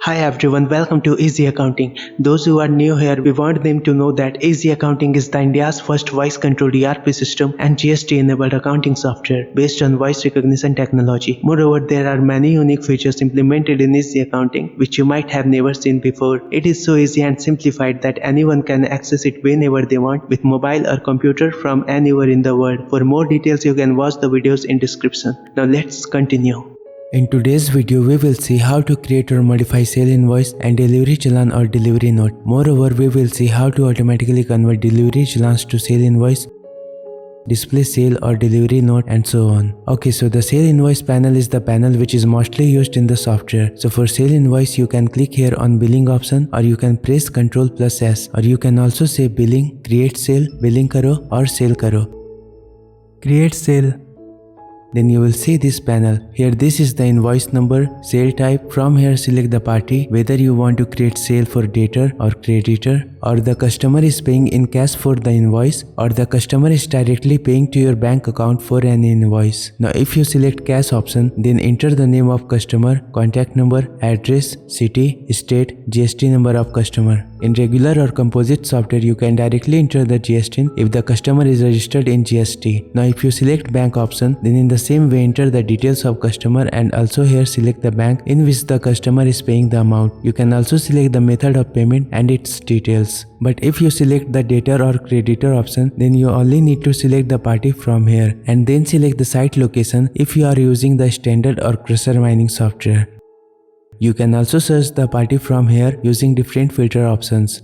Hi everyone, welcome to Easy Accounting. Those who are new here, we want them to know that Easy Accounting is the India's first voice-controlled ERP system and GST-enabled accounting software based on voice recognition technology. Moreover, there are many unique features implemented in Easy Accounting which you might have never seen before. It is so easy and simplified that anyone can access it whenever they want with mobile or computer from anywhere in the world. For more details, you can watch the videos in description. Now let's continue. In today's video, we will see how to create or modify sale invoice and delivery challan or delivery note. Moreover, we will see how to automatically convert delivery challans to sale invoice, display sale or delivery note, and so on. Okay, so the sale invoice panel is the panel which is mostly used in the software. So for sale invoice, you can click here on billing option, or you can press Ctrl+S, or you can also say billing, create sale, billing karo, or sale karo. Create sale. Then you will see this panel. Here this is the invoice number, sale type. From here select the party, whether you want to create sale for debtor or creditor, or the customer is paying in cash for the invoice, or the customer is directly paying to your bank account for an invoice. Now if you select cash option, then enter the name of customer, contact number, address, city, state, GST number of customer. In regular or composite software, you can directly enter the GST if the customer is registered in GST. Now if you select bank option, then in the same way enter the details of customer, and also here select the bank in which the customer is paying the amount. You can also select the method of payment and its details. But if you select the debtor or creditor option, then you only need to select the party from here and then select the site location if you are using the standard or crusher mining software. You can also search the party from here using different filter options.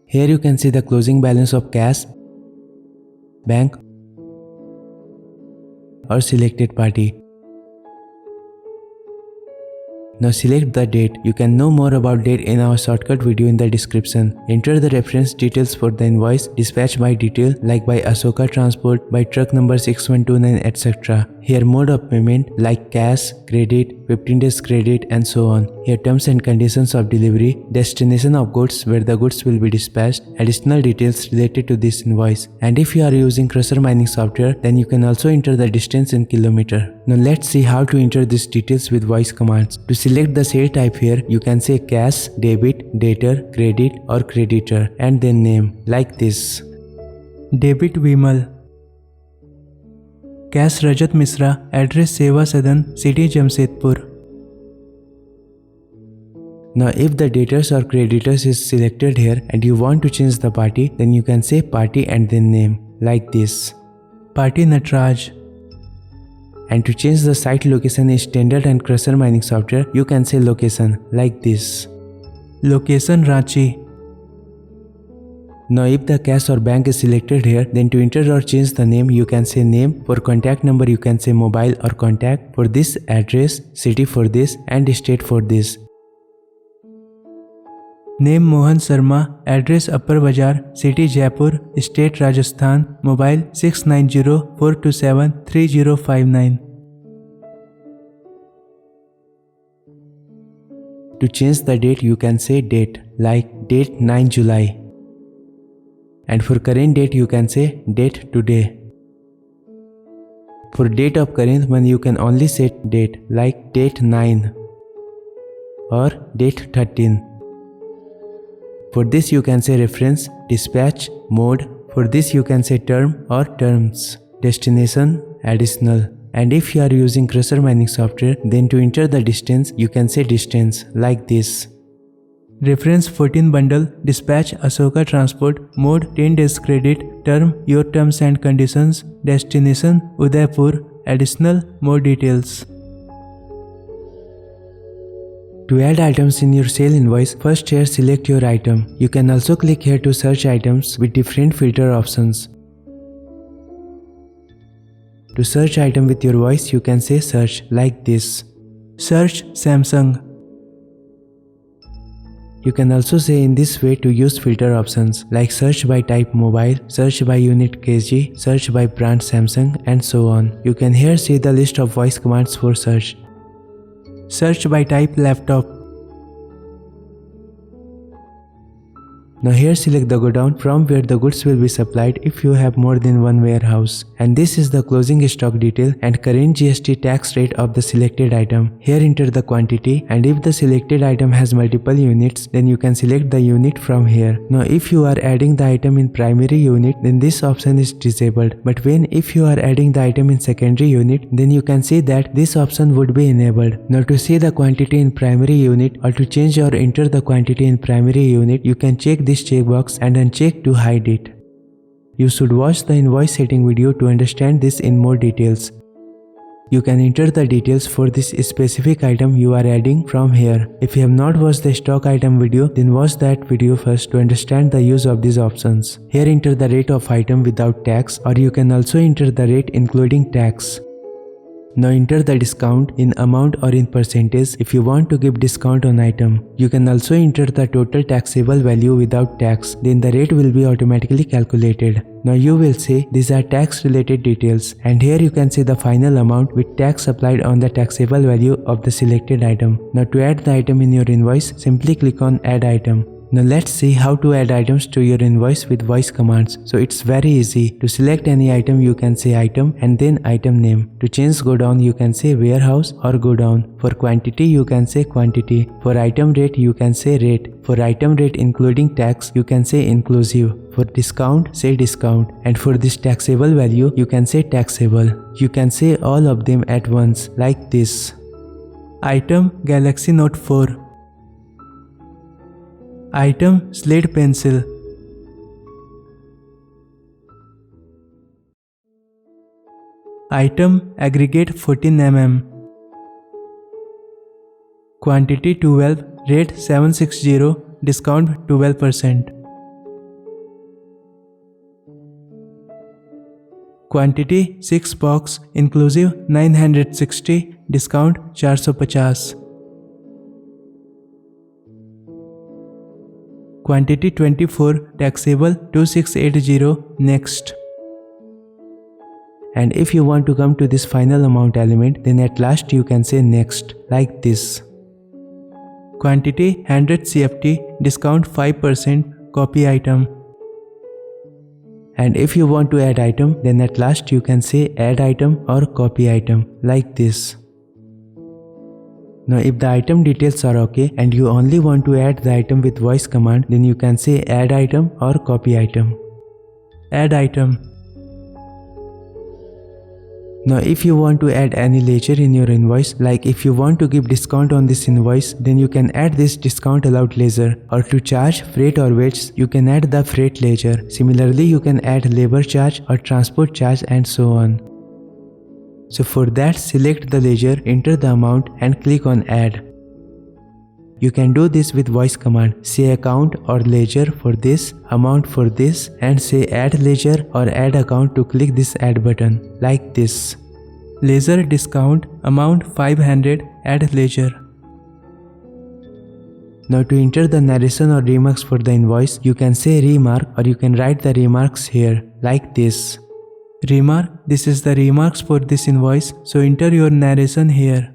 Here you can see the closing balance of cash, bank, or selected party. Now select the date. You can know more about date in our shortcut video in the description. Enter the reference details for the invoice, dispatch by detail like by Ashoka Transport, by truck number 6129, etc. Here mode of payment like cash, credit, 15 days credit, and so on. Here terms and conditions of delivery, destination of goods where the goods will be dispatched, additional details related to this invoice. And if you are using crusher mining software, then you can also enter the distance in kilometer. Now let's see how to enter these details with voice commands. To select the sale type here, you can say cash, debit, debtor, credit, or creditor, and then name like this. Debit Vimal. Cash Rajat Misra, address Seva Sadan, city Jamshedpur. Now if the debtors or creditors is selected here and you want to change the party, then you can say party and then name like this. Party Natraj. And to change the site location in standard and crusher mining software, you can say location like this. Location Ranchi. Now if the cash or bank is selected here, then to enter or change the name, you can say name. For contact number, you can say mobile or contact. For this, address, city for this, and state for this. Name Mohan Sharma, address Upper Bazaar, city Jaipur, state Rajasthan, mobile 690-427-3059. To change the date, you can say date like date 9 July. And for current date, you can say date today. For date of current month, you can only set date like date 9 or date 13. For this you can say reference, dispatch, mode. For this you can say term or terms, destination, additional. And if you are using crusher mining software, then to enter the distance, you can say distance like this. Reference 14 bundle, dispatch Ashoka Transport, mode 10 days credit, term your terms and conditions, destination Udaipur, additional more details. To add items in your sale invoice, first here select your item. You can also click here to search items with different filter options. To search item with your voice, you can say search like this. Search Samsung. You can also say in this way to use filter options like search by type mobile, search by unit kg, search by brand Samsung, and so on. You can here see the list of voice commands for search. Search by type laptop. Now here select the godown from where the goods will be supplied if you have more than one warehouse. And this is the closing stock detail and current GST tax rate of the selected item. Here enter the quantity, and if the selected item has multiple units, then you can select the unit from here. Now if you are adding the item in primary unit, then this option is disabled. But if you are adding the item in secondary unit, then you can see that this option would be enabled. Now to see the quantity in primary unit or to change or enter the quantity in primary unit, you can check this checkbox and uncheck to hide it. You should watch the invoice setting video to understand this in more details. You can enter the details for this specific item you are adding from here. If you have not watched the stock item video, then watch that video first to understand the use of these options. Here enter the rate of item without tax, or you can also enter the rate including tax. Now enter the discount in amount or in percentage if you want to give discount on item. You can also enter the total taxable value without tax, then the rate will be automatically calculated. Now you will see these are tax related details, and here you can see the final amount with tax applied on the taxable value of the selected item. Now to add the item in your invoice, simply click on add item. Now let's see how to add items to your invoice with voice commands. So it's very easy. To select any item, you can say item and then item name. To change godown, you can say warehouse or godown. For quantity, you can say quantity. For item rate, you can say rate. For item rate including tax, you can say inclusive. For discount, say discount. And for this taxable value, you can say taxable. You can say all of them at once like this. Item Galaxy Note 4. Item Slate Pencil. Item Aggregate 14 mm. Quantity 12, rate 760, discount 12%. Quantity 6 box, inclusive 960, discount 450. Quantity 24, taxable 2680, next. And if you want to come to this final amount element, then at last you can say next, like this. Quantity 100 CFT, discount 5%, copy item. And if you want to add item, then at last you can say add item or copy item, like this. Now if the item details are okay and you only want to add the item with voice command, then you can say add item or copy item. Add item. Now if you want to add any ledger in your invoice, like if you want to give discount on this invoice, then you can add this discount allowed ledger, or to charge freight or weights, you can add the freight ledger. Similarly, you can add labor charge or transport charge and so on. So for that, select the ledger, enter the amount and click on add. You can do this with voice command. Say account or ledger for this, amount for this, and say add ledger or add account to click this add button, like this. Ledger discount, amount 500, add ledger. Now to enter the narration or remarks for the invoice, you can say remark or you can write the remarks here, like this. Remark, this is the remarks for this invoice, so enter your narration here.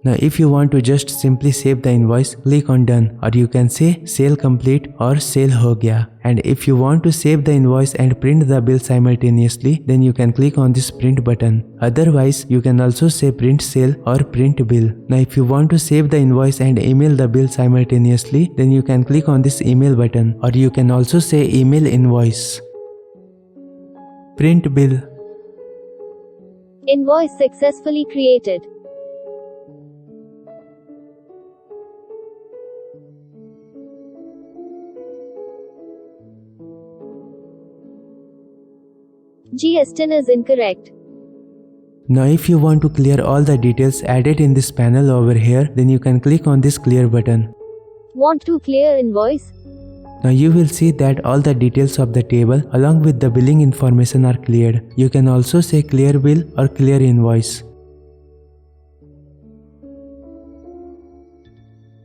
Now if you want to just simply save the invoice, click on done, or you can say sale complete or sale ho gaya. And if you want to save the invoice and print the bill simultaneously, then you can click on this print button. Otherwise, you can also say print sale or print bill. Now if you want to save the invoice and email the bill simultaneously, then you can click on this email button, or you can also say email invoice. Print bill. Invoice successfully created. GST is incorrect. Now if you want to clear all the details added in this panel over here, then you can click on this clear button. Want to clear invoice? Now you will see that all the details of the table along with the billing information are cleared. You can also say clear bill or clear invoice.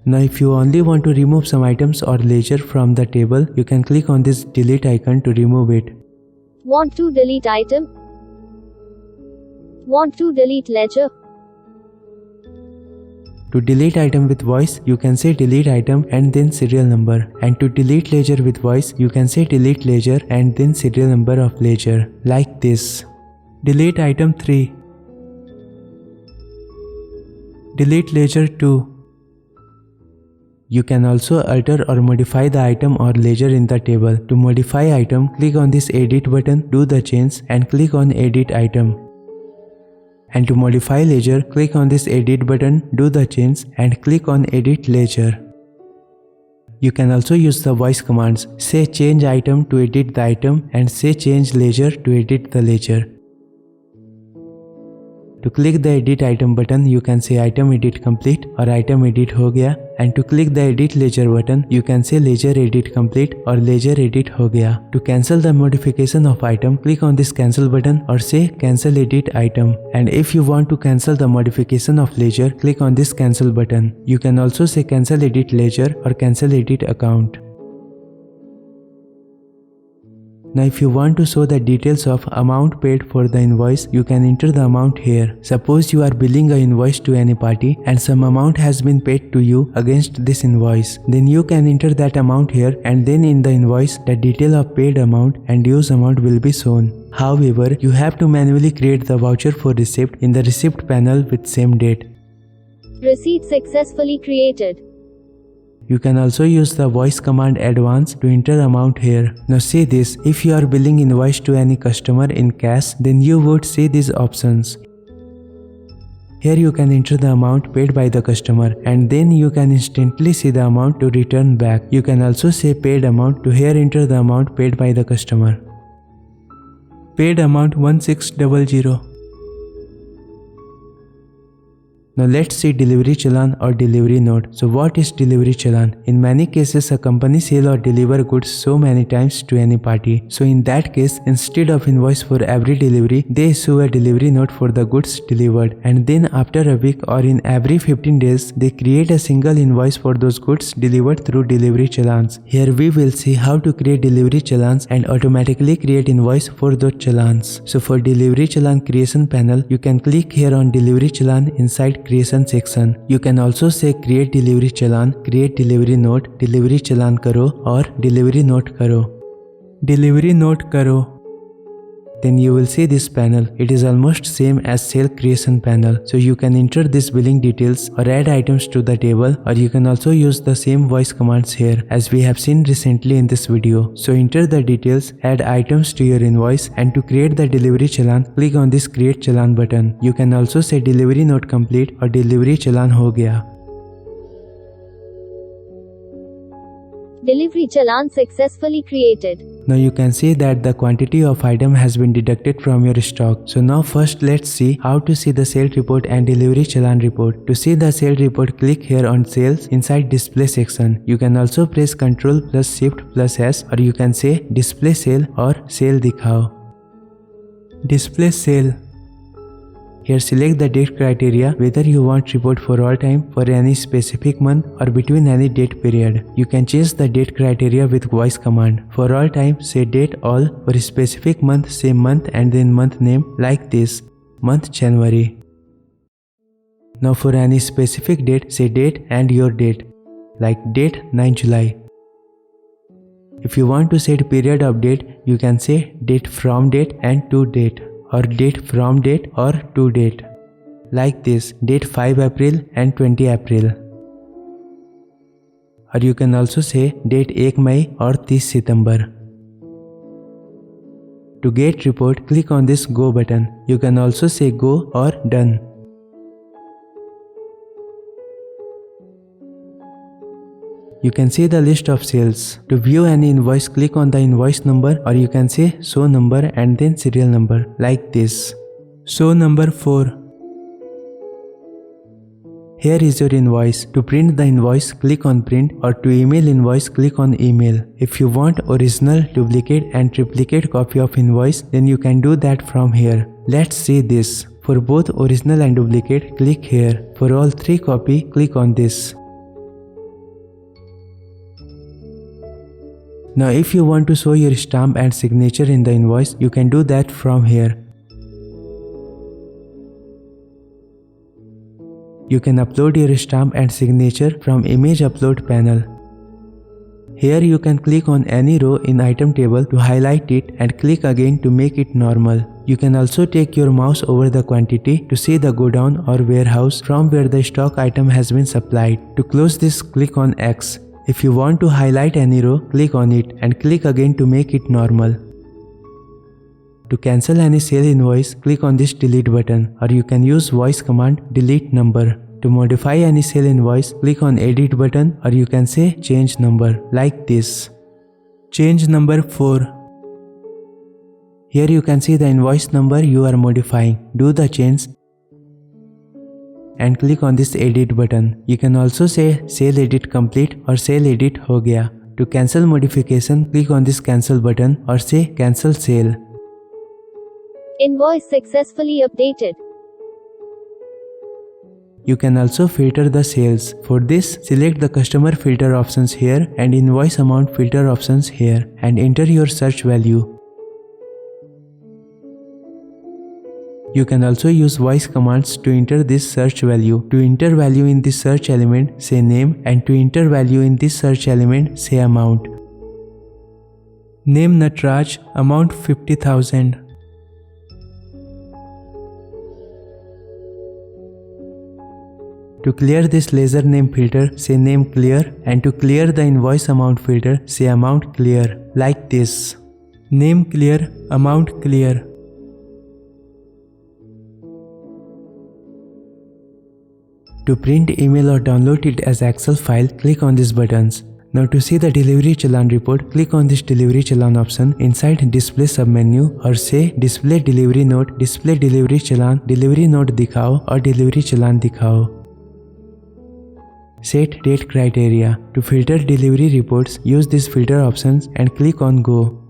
Now if you only want to remove some items or ledger from the table, you can click on this delete icon to remove it. Want to delete item? Want to delete ledger? To delete item with voice, you can say delete item and then serial number. And to delete ledger with voice, you can say delete ledger and then serial number of ledger, like this. Delete item 3. Delete ledger 2. You can also alter or modify the item or ledger in the table. To modify item, click on this edit button, do the change and click on edit item. And to modify ledger, click on this edit button, do the change and click on edit ledger. You can also use the voice commands, say change item to edit the item and say change ledger to edit the ledger. To click the edit item button, you can say item edit complete or item edit ho gaya. And to click the edit ledger button, you can say ledger edit complete or ledger edit ho gaya. To cancel the modification of item, click on this cancel button or say cancel edit item. And if you want to cancel the modification of ledger, click on this cancel button. You can also say cancel edit ledger or cancel edit account. Now if you want to show the details of amount paid for the invoice, you can enter the amount here. Suppose you are billing an invoice to any party and some amount has been paid to you against this invoice. Then you can enter that amount here and then in the invoice, the detail of paid amount and dues amount will be shown. However, you have to manually create the voucher for receipt in the receipt panel with same date. Receipt successfully created. You can also use the voice command advance to enter amount here. Now see this, if you are billing invoice to any customer in cash, then you would see these options. Here you can enter the amount paid by the customer and then you can instantly see the amount to return back. You can also say paid amount to here enter the amount paid by the customer. Paid amount 1600. Now let's see delivery challan or delivery note. So what is delivery challan? In many cases, a company sell or deliver goods so many times to any party. So in that case, instead of invoice for every delivery, they issue a delivery note for the goods delivered. And then after a week or in every 15 days, they create a single invoice for those goods delivered through delivery challans. Here we will see how to create delivery challans and automatically create invoice for those challans. So for delivery challan creation panel, you can click here on delivery challan inside creation section. You can also say create delivery challan, create delivery note, delivery challan karo or delivery note karo. Delivery note karo. Then you will see this panel. It is almost same as sale creation panel. So you can enter this billing details or add items to the table, or you can also use the same voice commands here as we have seen recently in this video. So enter the details, add items to your invoice, and to create the delivery challan, click on this create challan button. You can also say delivery note complete or delivery challan ho gaya. Delivery challan successfully created. Now you can see that the quantity of item has been deducted from your stock. So now first let's see how to see the sale report and delivery challan report. To see the sale report, click here on sales inside display section. You can also press Ctrl plus Shift plus S, or you can say display sale or sale dikhao. Display sale. Here select the date criteria, whether you want report for all time, for any specific month or between any date period. You can change the date criteria with voice command. For all time, say date all, for specific month, say month and then month name, like this, month January. Now for any specific date, say date and your date, like date 9 July. If you want to set period of date, you can say date from date and to date, or date from date or to date, like this, date 5 April and 20 April. Or you can also say date 1 May or 30 September. To get report, click on this go button. You can also say go or done. You can see the list of sales. To view any invoice, click on the invoice number, or you can say show number and then serial number, like this. Show number 4. Here is your invoice. To print the invoice, click on print, or to email invoice, click on email. If you want original, duplicate and triplicate copy of invoice, then you can do that from here. Let's see this. For both original and duplicate, click here. For all 3 copy, click on this. Now if you want to show your stamp and signature in the invoice, you can do that from here. You can upload your stamp and signature from Image Upload panel. Here you can click on any row in item table to highlight it and click again to make it normal. You can also take your mouse over the quantity to see the godown or warehouse from where the stock item has been supplied. To close this, click on X. If you want to highlight any row, click on it and click again to make it normal. To cancel any sale invoice, click on this delete button, or you can use voice command delete number. To modify any sale invoice, click on edit button, or you can say change number like this. Change number 4. Here you can see the invoice number you are modifying. Do the change and click on this edit button. You can also say sale edit complete or sale edit ho gaya. To cancel modification, click on this cancel button or say cancel sale. Invoice successfully updated. You can also filter the sales. For this, select the customer filter options here and invoice amount filter options here and enter your search value. You can also use voice commands to enter this search value. To enter value in this search element, say name, and to enter value in this search element, say amount. Name Natraj, amount 50,000. To clear this laser name filter, say name clear, and to clear the invoice amount filter, say amount clear, like this. Name clear, amount clear. To print, email or download it as Excel file, click on these buttons. Now to see the delivery challan report, click on this delivery challan option inside display submenu or say display delivery note, display delivery challan, delivery note dikhao or delivery challan dikhao. Set date criteria. To filter delivery reports, use these filter options and click on go.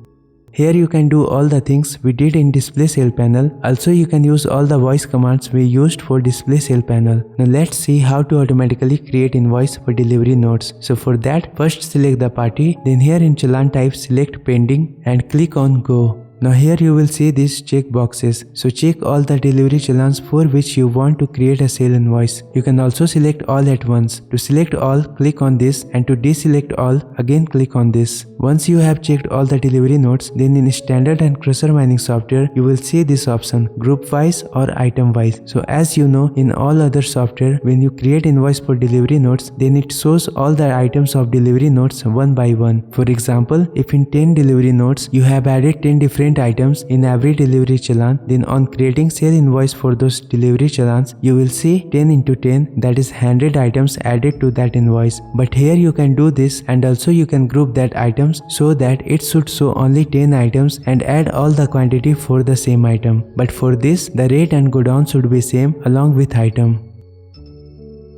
Here you can do all the things we did in display sale panel. Also you can use all the voice commands we used for display sale panel. Now let's see how to automatically create invoice for delivery notes. So for that, first select the party, then here in Challan type select pending and click on go. Now here you will see these check boxes. So check all the delivery challans for which you want to create a sale invoice. You can also select all at once. To select all, click on this, and to deselect all, again click on this. Once you have checked all the delivery notes, then in standard and crusher mining software, you will see this option group wise or item wise. So as you know, in all other software, when you create invoice for delivery notes, then it shows all the items of delivery notes one by one. For example, if in 10 delivery notes, you have added 10 different items in every delivery challan, then on creating sale invoice for those delivery challans, you will see 10 into 10, that is 100 items added to that invoice. But here you can do this, and also you can group that items so that it should show only 10 items and add all the quantity for the same item. But for this, the rate and go down should be same along with item.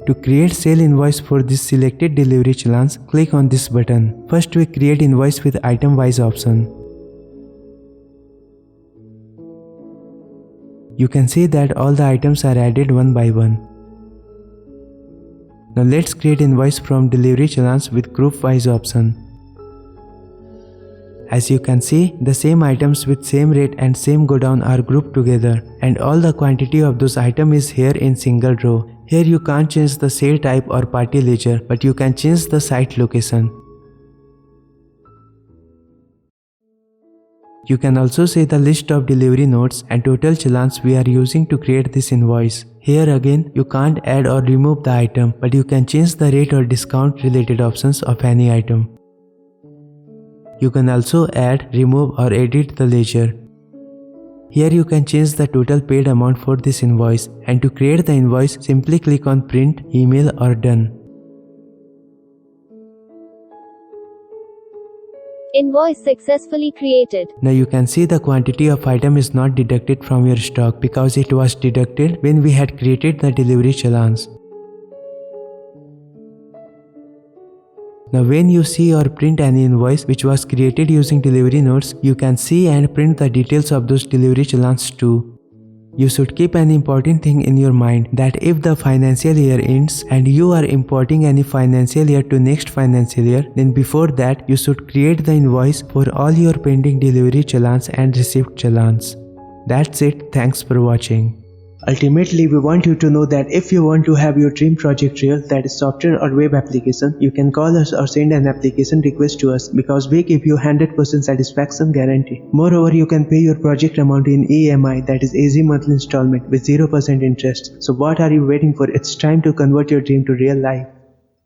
To create sale invoice for this selected delivery challans, click on this button. First we create invoice with item wise option. You can see that all the items are added one by one. Now let's create invoice from delivery challans with group wise option. As you can see, the same items with same rate and same go down are grouped together, and all the quantity of those items is here in single row. Here you can't change the sale type or party ledger, but you can change the site location. You can also see the list of delivery notes and total challans we are using to create this invoice. Here again, you can't add or remove the item, but you can change the rate or discount related options of any item. You can also add, remove or edit the ledger. Here you can change the total paid amount for this invoice, and to create the invoice, simply click on print, email or done. Invoice successfully created. Now you can see the quantity of item is not deducted from your stock because it was deducted when we had created the delivery challans. Now when you see or print any invoice which was created using delivery notes, you can see and print the details of those delivery challans too. You should keep an important thing in your mind, that if the financial year ends and you are importing any financial year to next financial year, then before that you should create the invoice for all your pending delivery challans and received challans. That's it. Thanks for watching. Ultimately, we want you to know that if you want to have your dream project real, that is software or web application, you can call us or send an application request to us because we give you 100% satisfaction guarantee. Moreover, you can pay your project amount in EMI, that is easy monthly installment with 0% interest. So what are you waiting for? It's time to convert your dream to real life.